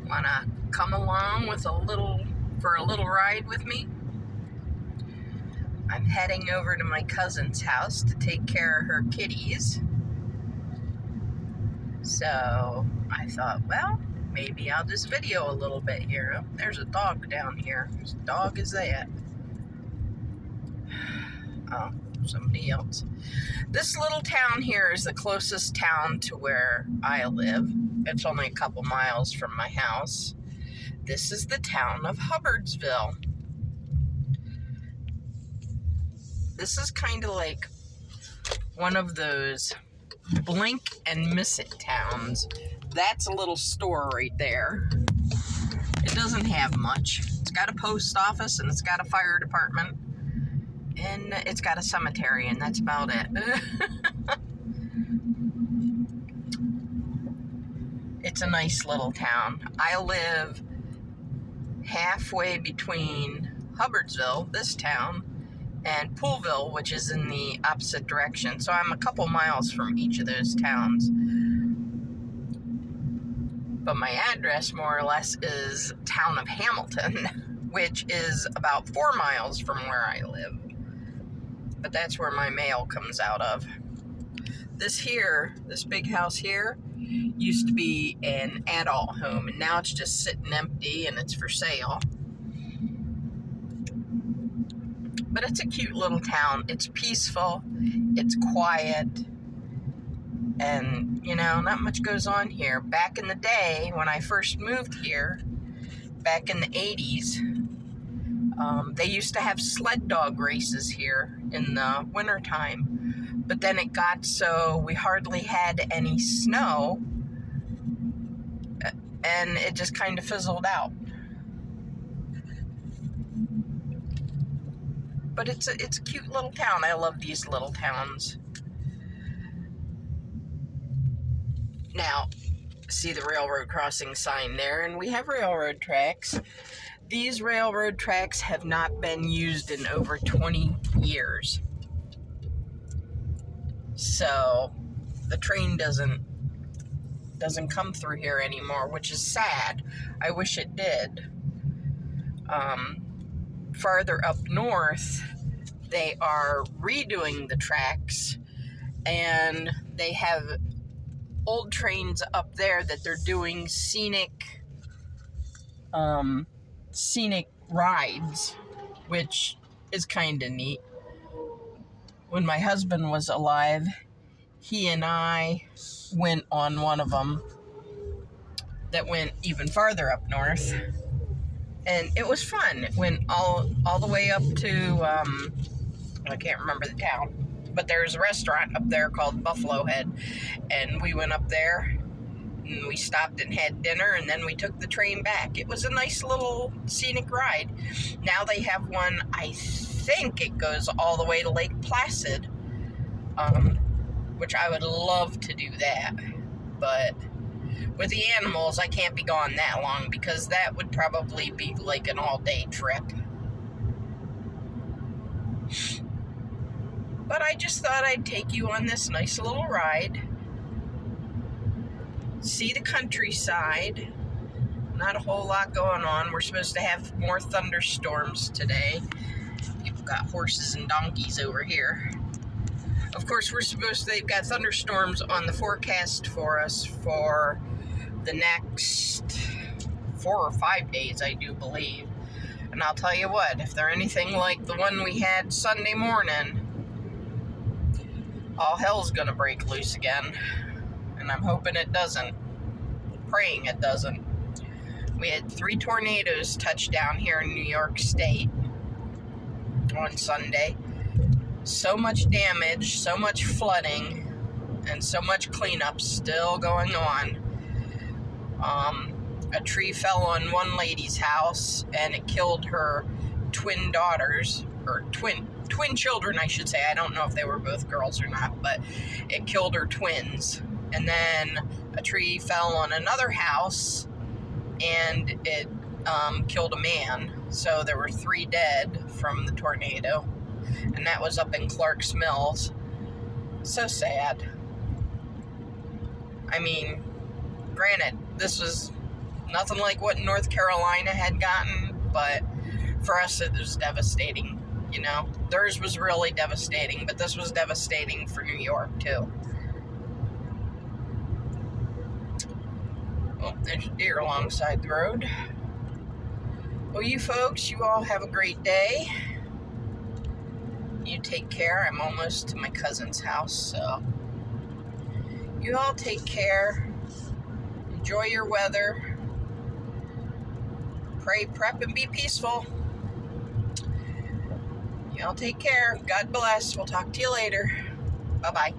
Wanna come along for a little ride with me? I'm heading over to my cousin's house to take care of her kitties. So I thought, well, maybe I'll just video a little bit here. Oh, there's a dog down here. Whose dog is that? Oh, somebody else. This little town here is the closest town to where I live. It's only a couple miles from my house. This is the town of Hubbardsville. This is kind of like one of those blink and miss it towns. That's a little store right there. It doesn't have much. It's got a post office and it's got a fire department. And it's got a cemetery, and that's about it. It's a nice little town. I live halfway between Hubbardsville, this town, and Poolville, which is in the opposite direction. So I'm a couple miles from each of those towns. But my address, more or less, is town of Hamilton, which is about 4 miles from where I live. But that's where my mail comes out of. This big house here, used to be an adult home, and now it's just sitting empty and it's for sale. But it's a cute little town. It's peaceful, it's quiet, and, not much goes on here. Back in the day, when I first moved here, back in the 80s, they used to have sled dog races here in the wintertime. But then it got so we hardly had any snow, and it just kind of fizzled out. But it's a cute little town. I love these little towns. Now, see the railroad crossing sign there, and we have railroad tracks. These railroad tracks have not been used in over 20 years. So the train doesn't come through here anymore, which is sad. I wish it did. Farther up north, they are redoing the tracks, and they have old trains up there that they're doing scenic rides, which is kind of neat. When my husband was alive, he and I went on one of them that went even farther up north, and it was fun. It went all the way up to I can't remember the town, but there's a restaurant up there called Buffalo Head, and we went up there and we stopped and had dinner, and then we took the train back. It was a nice little scenic ride. Now they have one, I think it goes all the way to Lake Placid, which I would love to do that. But with the animals, I can't be gone that long, because that would probably be like an all-day trip. But I just thought I'd take you on this nice little ride. See the countryside. Not a whole lot going on. We're supposed to have more thunderstorms today. People got horses and donkeys over here. Of course, they've got thunderstorms on the forecast for us for the next 4 or 5 days, I do believe. And I'll tell you what, if they're anything like the one we had Sunday morning, all hell's gonna break loose again. And I'm hoping it doesn't. Praying it doesn't. We had 3 tornadoes touch down here in New York State on Sunday. So much damage, so much flooding, and so much cleanup still going on. A tree fell on one lady's house, and it killed her twin daughters, or twin children, I should say. I don't know if they were both girls or not, but it killed her twins. And then a tree fell on another house, and it killed a man. So there were 3 dead from the tornado, and that was up in Clark's Mills. So sad. I mean, granted, this was Nothing like what North Carolina had gotten, but for us it was devastating, you know. Theirs was really devastating, but this was devastating for New York too. Oh, there's a deer alongside the road. Well, you folks, you all have a great day. You take care. I'm almost to my cousin's house, so you all take care. Enjoy your weather. Pray, prep, and be peaceful. You all take care. God bless. We'll talk to you later. Bye-bye.